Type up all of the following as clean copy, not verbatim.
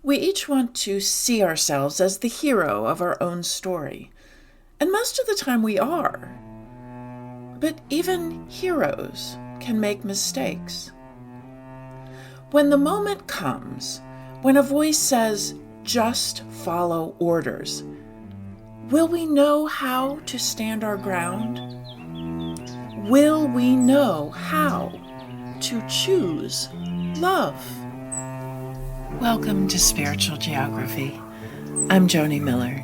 We each want to see ourselves as the hero of our own story, and most of the time we are. But even heroes can make mistakes. When the moment comes, when a voice says, "Just follow orders," will we know how to stand our ground? Will we know how to choose love? Welcome to Spiritual Geography. I'm Joni Miller.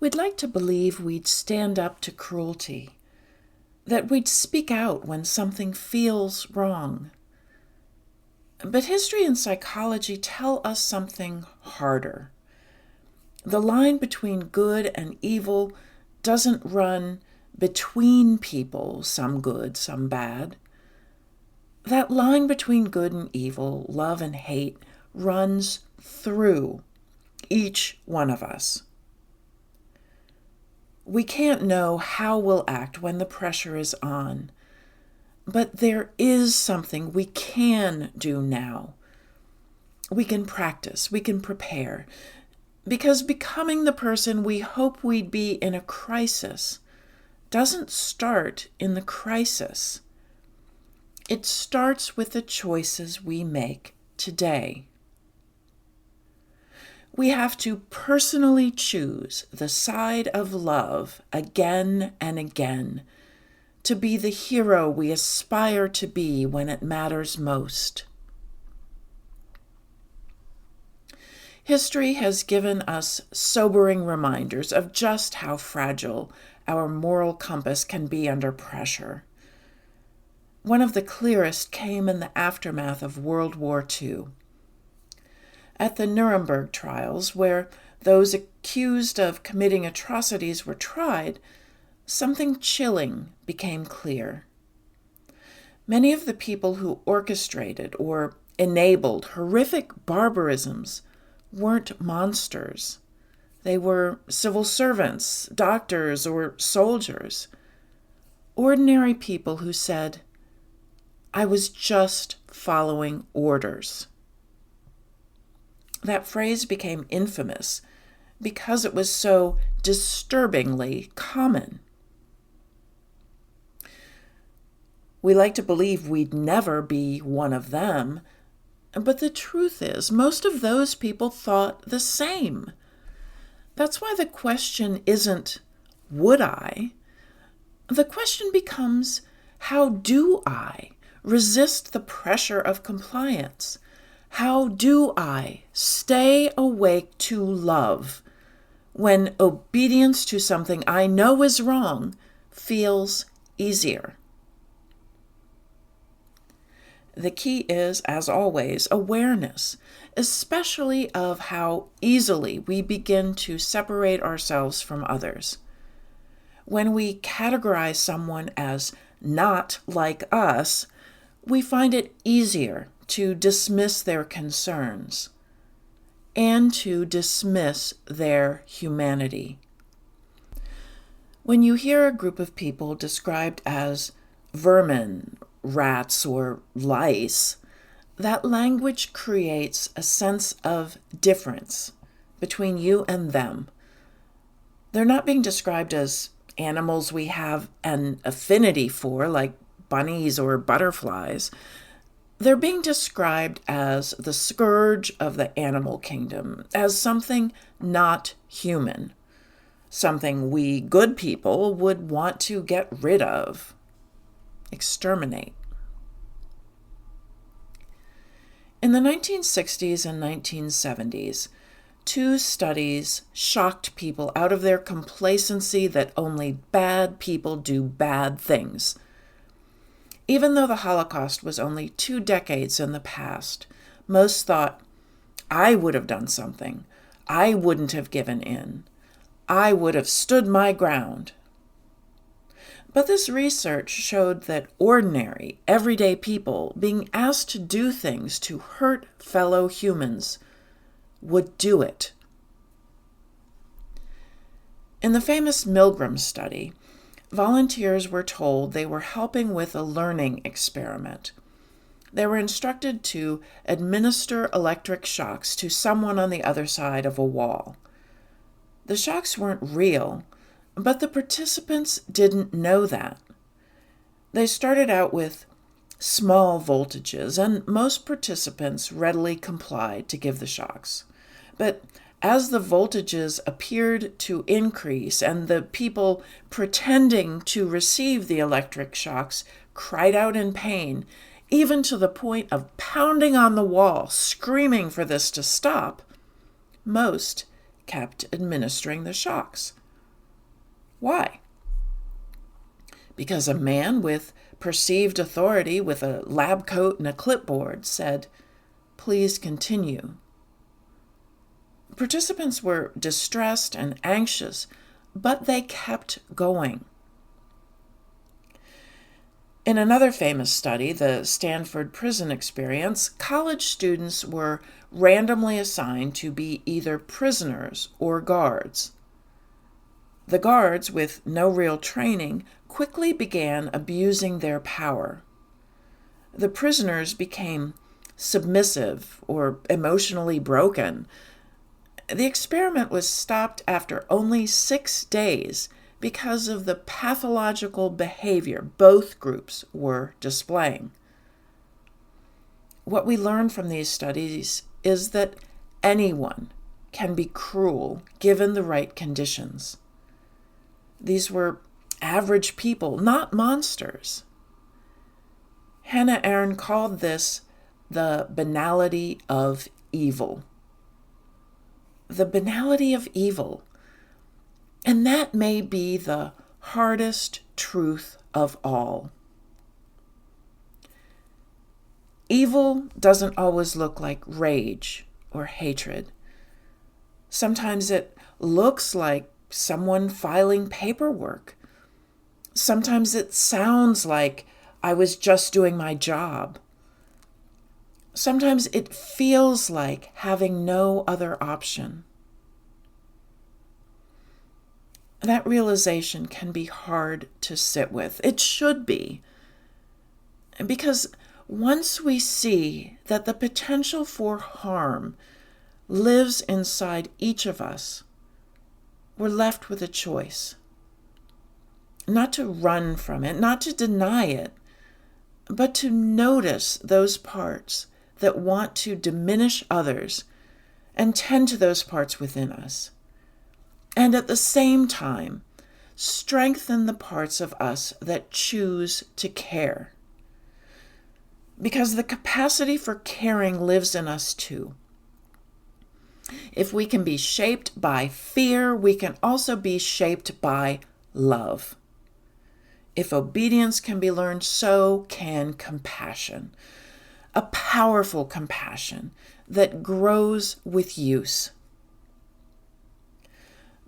We'd like to believe we'd stand up to cruelty, that we'd speak out when something feels wrong. But history and psychology tell us something harder. The line between good and evil doesn't run between people, some good, some bad. That line between good and evil, love and hate, runs through each one of us. We can't know how we'll act when the pressure is on, but there is something we can do now. We can practice, we can prepare, because becoming the person we hope we'd be in a crisis doesn't start in the crisis. It starts with the choices we make today. We have to personally choose the side of love again and again to be the hero we aspire to be when it matters most. History has given us sobering reminders of just how fragile our moral compass can be under pressure. One of the clearest came in the aftermath of World War II. At the Nuremberg Trials, where those accused of committing atrocities were tried, something chilling became clear. Many of the people who orchestrated or enabled horrific barbarisms weren't monsters. They were civil servants, doctors, or soldiers. Ordinary people who said, "I was just following orders." That phrase became infamous because it was so disturbingly common. We like to believe we'd never be one of them, but the truth is, most of those people thought the same. That's why the question isn't, would I? The question becomes, how do I resist the pressure of compliance? How do I stay awake to love when obedience to something I know is wrong feels easier? The key is, as always, awareness, especially of how easily we begin to separate ourselves from others. When we categorize someone as not like us, we find it easier to dismiss their concerns and to dismiss their humanity. When you hear a group of people described as vermin, rats, or lice, that language creates a sense of difference between you and them. They're not being described as animals we have an affinity for, like bunnies or butterflies. They're being described as the scourge of the animal kingdom, as something not human, something we good people would want to get rid of, exterminate. In the 1960s and 1970s, two studies shocked people out of their complacency that only bad people do bad things. Even though the Holocaust was only 2 decades in the past, most thought, I would have done something. I wouldn't have given in. I would have stood my ground. But this research showed that ordinary, everyday people being asked to do things to hurt fellow humans would do it. In the famous Miglram study, Volunteers were told they were helping with a learning experiment. They were instructed to administer electric shocks to someone on the other side of a wall. The shocks weren't real, but the participants didn't know that. They started out with small voltages, and most participants readily complied to give the shocks. But as the voltages appeared to increase and the people pretending to receive the electric shocks cried out in pain, even to the point of pounding on the wall, screaming for this to stop, most kept administering the shocks. Why? Because a man with perceived authority with a lab coat and a clipboard said, "Please continue." Participants were distressed and anxious, but they kept going. In another famous study, the Stanford prison experience, college students were randomly assigned to be either prisoners or guards. The guards, with no real training, quickly began abusing their power. The prisoners became submissive or emotionally broken. The experiment was stopped after only 6 days because of the pathological behavior both groups were displaying. What we learn from these studies is that anyone can be cruel given the right conditions. These were average people, not monsters. Hannah Arendt called this the banality of evil. The banality of evil. And that may be the hardest truth of all. Evil doesn't always look like rage or hatred. Sometimes it looks like someone filing paperwork. Sometimes it sounds like I was just doing my job. Sometimes it feels like having no other option. That realization can be hard to sit with. It should be. Because once we see that the potential for harm lives inside each of us, we're left with a choice. Not to run from it, not to deny it, but to notice those parts that want to diminish others and tend to those parts within us. And at the same time, strengthen the parts of us that choose to care. Because the capacity for caring lives in us too. If we can be shaped by fear, we can also be shaped by love. If obedience can be learned, so can compassion. A powerful compassion that grows with use.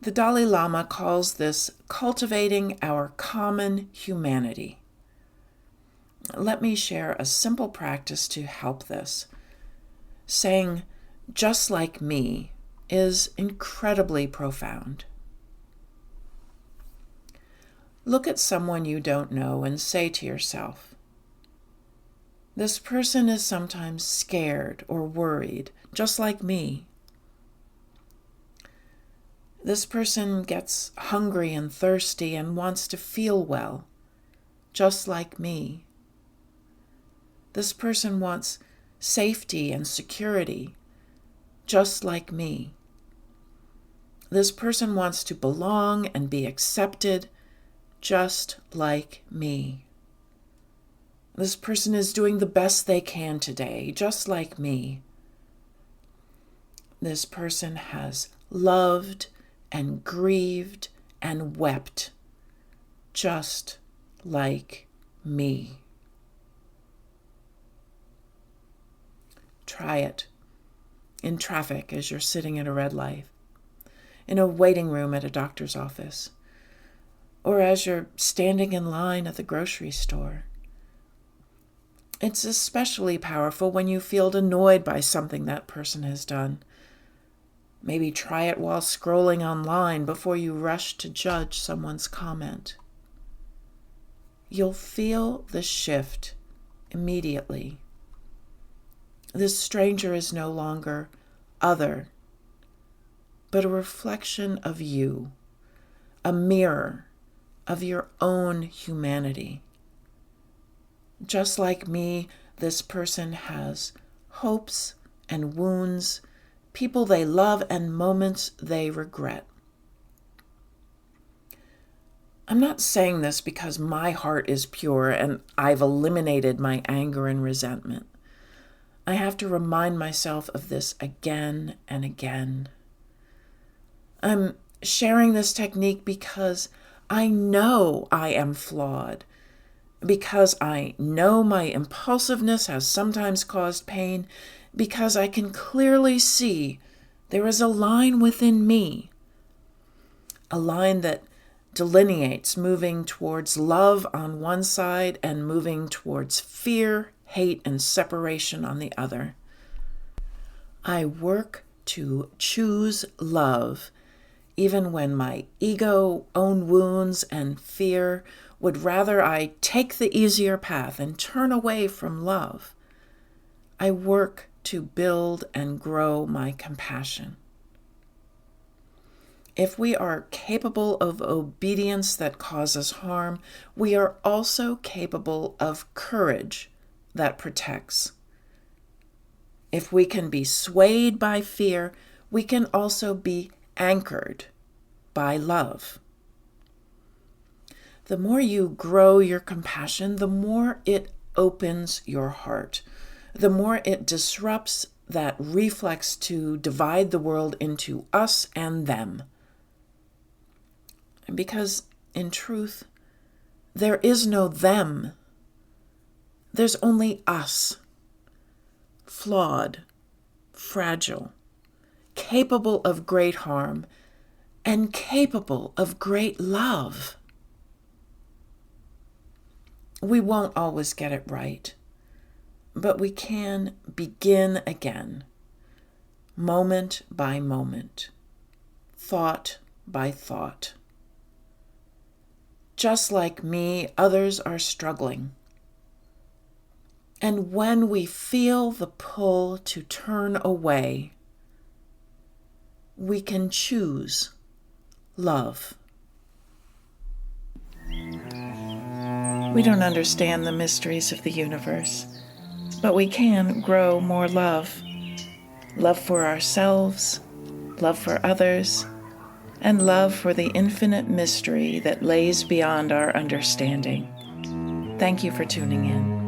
The Dalai Lama calls this cultivating our common humanity. Let me share a simple practice to help this. Saying, "just like me," is incredibly profound. Look at someone you don't know and say to yourself, "This person is sometimes scared or worried, just like me. This person gets hungry and thirsty and wants to feel well, just like me. This person wants safety and security, just like me. This person wants to belong and be accepted, just like me. This person is doing the best they can today, just like me. This person has loved and grieved and wept, just like me." Try it in traffic as you're sitting at a red light, in a waiting room at a doctor's office, or as you're standing in line at the grocery store. It's especially powerful when you feel annoyed by something that person has done. Maybe try it while scrolling online before you rush to judge someone's comment. you'll feel the shift immediately. This stranger is no longer other, but a reflection of you, a mirror of your own humanity. Just like me, this person has hopes and wounds, people they love and moments they regret. I'm not saying this because my heart is pure and I've eliminated my anger and resentment. I have to remind myself of this again and again. I'm sharing this technique because I know I am flawed, because I know my impulsiveness has sometimes caused pain, because I can clearly see there is a line within me, a line that delineates moving towards love on one side and moving towards fear, hate, and separation on the other. I work to choose love, even when my ego, own wounds, and fear would rather I take the easier path and turn away from love. I work to build and grow my compassion. If we are capable of obedience that causes harm, we are also capable of courage that protects. If we can be swayed by fear, we can also be anchored by love. The more you grow your compassion, the more it opens your heart, the more it disrupts that reflex to divide the world into us and them. Because, in truth, there is no them. There's only us. Flawed, fragile, capable of great harm, and capable of great love. We won't always get it right, but we can begin again, moment by moment, thought by thought. Just like me, others are struggling. And when we feel the pull to turn away, we can choose love. We don't understand the mysteries of the universe, but we can grow more love. Love for ourselves, love for others, and love for the infinite mystery that lays beyond our understanding. Thank you for tuning in.